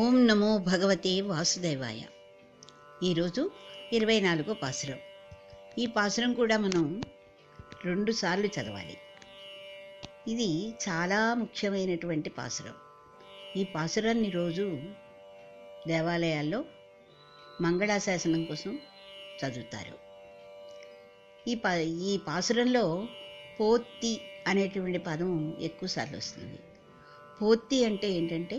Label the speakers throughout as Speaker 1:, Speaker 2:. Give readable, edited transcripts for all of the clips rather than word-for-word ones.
Speaker 1: ఓం నమో భగవతే వాసుదేవాయ. ఈరోజు 24వ పాసురం. ఈ పాసురం కూడా మనం 2 సార్లు చదవాలి. ఇది చాలా ముఖ్యమైనటువంటి పాసురం. ఈ పాసురాన్ని రోజు దేవాలయాల్లో మంగళాశాసనం కోసం చదువుతారు. ఈ పాసురంలో పోత్తి అనేటువంటి పదం ఎక్కువసార్లు వస్తుంది. పోత్తి అంటే ఏంటంటే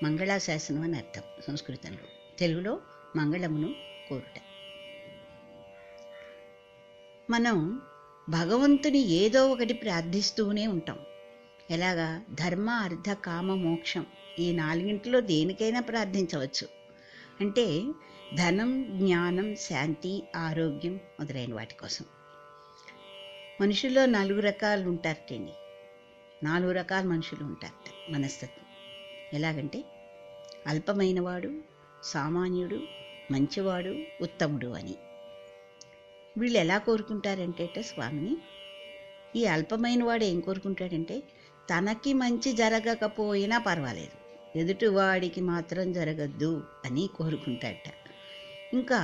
Speaker 1: మంగళాశాసనం అని అర్థం. సంస్కృతంలో, తెలుగులో మంగళమును కోరుట. మనం భగవంతుని ఏదో ఒకటి ప్రార్థిస్తూనే ఉంటాం. ఎలాగా? ధర్మ, అర్థ, కామ, మోక్షం ఈ 4 దేనికైనా ప్రార్థించవచ్చు. అంటే ధనం, జ్ఞానం, శాంతి, ఆరోగ్యం మొదలైన వాటి కోసం. మనుషుల్లో 4 రకాలు ఉంటారటండి. 4 రకాల మనుషులు ఉంటారట మనస్తత్వం. ఎలాగంటే అల్పమైనవాడు, సామాన్యుడు, మంచివాడు, ఉత్తముడు అని. వీళ్ళు ఎలా కోరుకుంటారంటే స్వామిని, ఈ అల్పమైన వాడు ఏం కోరుకుంటాడంటే తనకి మంచి జరగకపోయినా పర్వాలేదు, ఎదుటివాడికి మాత్రం జరగద్దు అని కోరుకుంటాడట. ఇంకా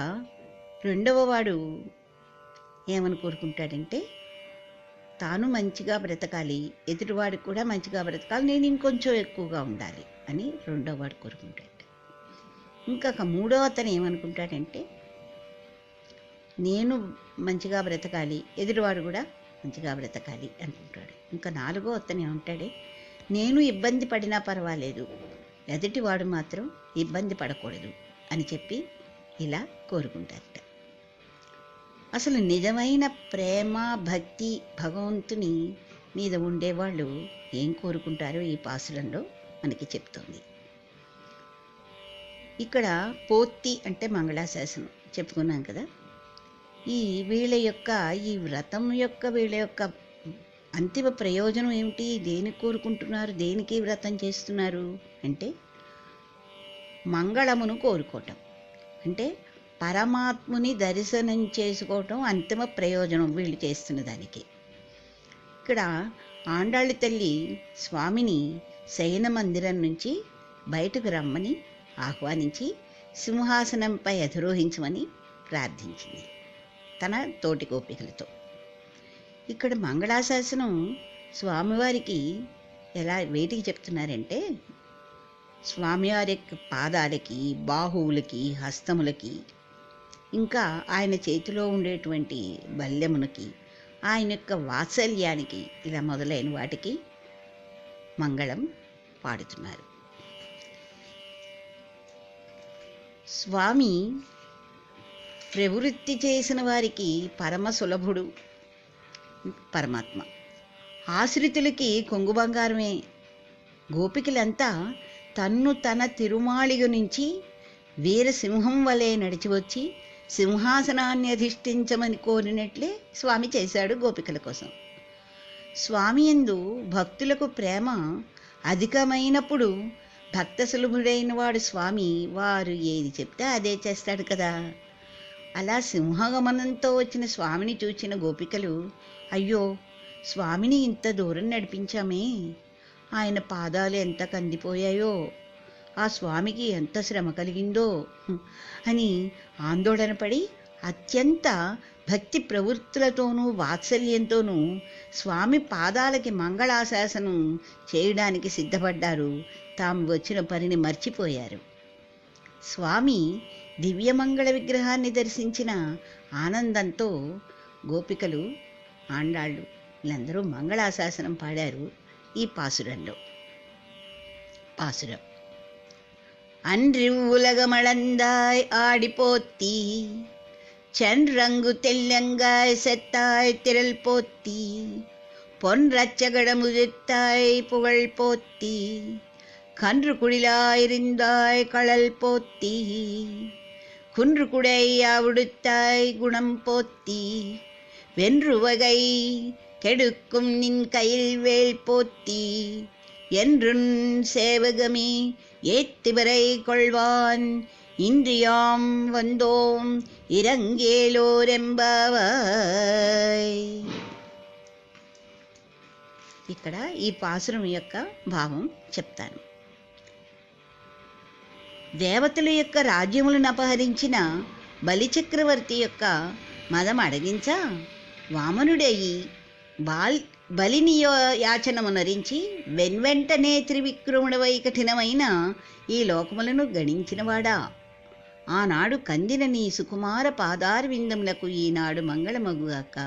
Speaker 1: రెండవ వాడు ఏమని కోరుకుంటాడంటే తాను మంచిగా బ్రతకాలి, ఎదుటివాడికి కూడా మంచిగా బ్రతకాలి, నేను ఇంకొంచెం ఎక్కువగా ఉండాలి అని రెండో వాడు కోరుకుంటాడు. ఇంకా మూడో అతను ఏమనుకుంటాడంటే నేను మంచిగా బ్రతకాలి, ఎదుటివాడు కూడా మంచిగా బ్రతకాలి అనుకుంటాడు. ఇంకా 4వ అతను ఏమంటాడే నేను ఇబ్బంది పడినా పర్వాలేదు, ఎదుటివాడు మాత్రం ఇబ్బంది పడకూడదు అని చెప్పి ఇలా కోరుకుంటారట. అసలు నిజమైన ప్రేమ, భక్తి భగవంతుని మీద ఉండేవాళ్ళు ఏం కోరుకుంటారో ఈ పాసురంలో మనకి చెప్తోంది. ఇక్కడ పోత్తి అంటే మంగళాశాసనం చెప్పుకున్నాం కదా. వీళ్ళ యొక్క ఈ వ్రతం యొక్క వీళ్ళ యొక్క అంతిమ ప్రయోజనం ఏమిటి? దేనికి కోరుకుంటున్నారు, దేనికి వ్రతం చేస్తున్నారు అంటే మంగళమును కోరుకోవటం. అంటే పరమాత్ముని దర్శనం చేసుకోవటం అంతిమ ప్రయోజనం వీళ్ళు చేస్తున్న దానికి. ఇక్కడ ఆండాళ్ళ తల్లి స్వామిని శయన మందిరం నుంచి బయటకు రమ్మని ఆహ్వానించి సింహాసనంపై అధిరోహించమని ప్రార్థించింది తన తోటి గోపికలతో. ఇక్కడ మంగళాశాసనం స్వామివారికి వేటికి చెప్తున్నారంటే స్వామివారి యొక్క పాదాలకి, బాహువులకి, హస్తములకి, ఇంకా ఆయన చేతిలో ఉండేటువంటి బల్యమునకి, ఆయన యొక్క వాత్సల్యానికి, ఇలా మొదలైన వాటికి మంగళం పాడుతున్నారు. స్వామి ప్రవృత్తి చేసిన వారికి పరమ సులభుడు పరమాత్మ. ఆశ్రితులకి కొంగు బంగారమే. గోపికలంతా తన తిరుమాళిగ నుంచి వీరసింహం వలె నడిచి వచ్చి సింహాసనాన్ని అధిష్ఠించమని కోరినట్లే స్వామి చేశాడు గోపికల కోసం. స్వామి యందు భక్తులకు ప్రేమ అధికమైనప్పుడు భక్త సులభుడైన వాడు స్వామి, వారు ఏది చెప్తే అదే చేస్తాడు కదా. అలా సింహగమనంతో వచ్చిన స్వామిని చూచిన గోపికలు, అయ్యో స్వామిని ఇంత దూరం నడిపించామే, ఆయన పాదాలు ఎంత కందిపోయాయో, ఆ స్వామికి ఎంత శ్రమ కలిగిందో అని ఆందోళన పడి అత్యంత భక్తి ప్రవృత్తులతోనూ వాత్సల్యంతోనూ స్వామి పాదాలకి మంగళాశాసనం చేయడానికి సిద్ధపడ్డారు. తాము వచ్చిన పనిని మర్చిపోయారు. స్వామి దివ్యమంగళ విగ్రహాన్ని దర్శించిన ఆనందంతో గోపికలు, ఆండాళ్ళు వీళ్ళందరూ మంగళాశాసనం పాడారు ఈ పాసురంలో. పాసురం: அன்று உலகமளந்தாய் ஆடிப்போத்தி, சென்ரங்கு தெல்லங்காய் செத்தாய் திரள் போத்தி, பொன் ரச்சகடமுதிர்த்தாய் புகழ் போத்தி, கன்று குடிலாயிருந்தாய் களல் போத்தி, குன்று குடையாவுடுத்தாய் குணம் போத்தி, வென்று வகை கெடுக்கும் நின் கையில் வேல் போத்தி, என்றுன் சேவகமே ஏத்திவரை கொள்வான், இன்றியாம் வந்தோம் ఇరంగేలోరెంబావాయ్. ఇక్కడ ఈ పాసురం యొక్క భావం చెప్తాను. దేవతల యొక్క రాజ్యములను అపహరించిన బలిచక్రవర్తి యొక్క మదం అడగించ వామనుడయి బలిని యాచనమునరించి వెన్వెంటనే త్రివిక్రముడవై కఠినమైన ఈ లోకములను గణించినవాడా, ఆనాడు కందిన నీ సుకుమార పాదారవిందములకు ఈనాడు మంగళమగుగాక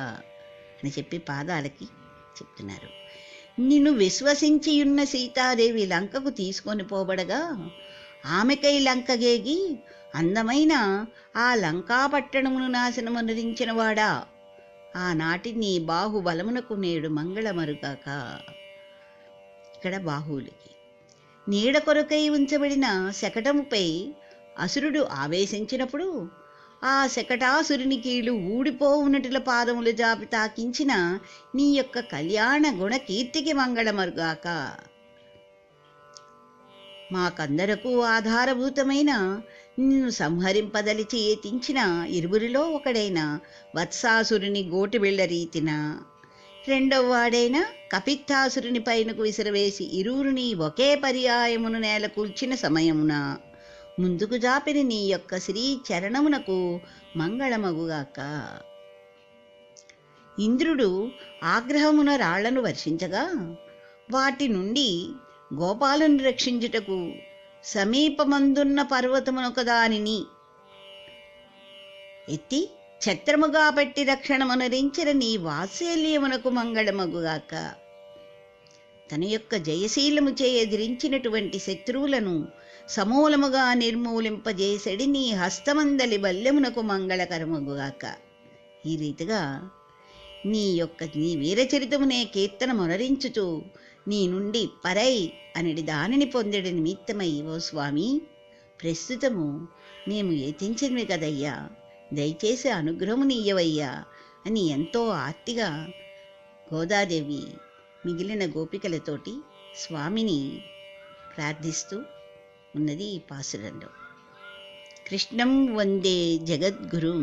Speaker 1: అని చెప్పి పాదాలకి చెప్తున్నారు. నిన్ను విశ్వసించియున్న సీతాదేవి లంకకు తీసుకొని పోబడగా ఆమెకై లంకగేగి అందమైన ఆ లంకాపట్టణమును నాశనమునరించినవాడా, ఆనాటి నీ బాహుబలమునకు నేడు మంగళమరుగాక. ఇక్కడ బాహువులకి నీడ కొరకై ఉంచబడిన శకటముపై అసురుడు ఆవేశించినప్పుడు ఆ శకటాసురుని కీళ్ళు ఊడిపోవునటుల పాదములు జాపి తాకించిన నీ యొక్క కళ్యాణ గుణ కీర్తికి మంగళమరుగాక. మాకందరకు ఆధారభూతమైన నిన్ను సంహరింపదలిచి ఏతించిన ఇరువురిలో ఒకడైన వత్సాసురుని గోటి వెళ్ళ రీతిన రెండవ వాడైన కపిత్తాసురుని పైనకు విసిరవేసి ఇరువురిని ఒకే పర్యాయమును నేల కూల్చిన సమయమున ముందుకు జాపిన నీ యొక్క శ్రీ చరణమునకు మంగళమగుగాక. ఇంద్రుడు ఆగ్రహమున రాళ్లను వర్షించగా వాటి నుండి గోపాలను రక్షించుటకు సమీపమందున్న పర్వతమునొకదానిని ఎత్తి ఛత్రముగా పెట్టి రక్షణమునరించిన నీ వాత్సల్యమునకు మంగళమగుగాక. తన యొక్క జయశీలము చే ఎదిరించినటువంటి శత్రువులను సమూలముగా నిర్మూలింపజేసడి నీ హస్తమందలి బల్యమునకు మంగళకరమగుగాక. ఈ రీతిగా నీ వీరచరితమునే కీర్తన మొనరించుచు నీ నుండి పరై అనేది దానిని పొందడి నిమిత్తమై ఓ స్వామి, ప్రస్తుతము మేము ఏతించినవి కదయ్యా, దయచేసి అనుగ్రహము నీయవయ్యా అని ఎంతో ఆర్తిగా గోదాదేవి మిగిలిన గోపికలతోటి స్వామిని ప్రార్థిస్తూ ఉన్నది ఈ పాసురంలో. కృష్ణం వందే జగద్గురుం.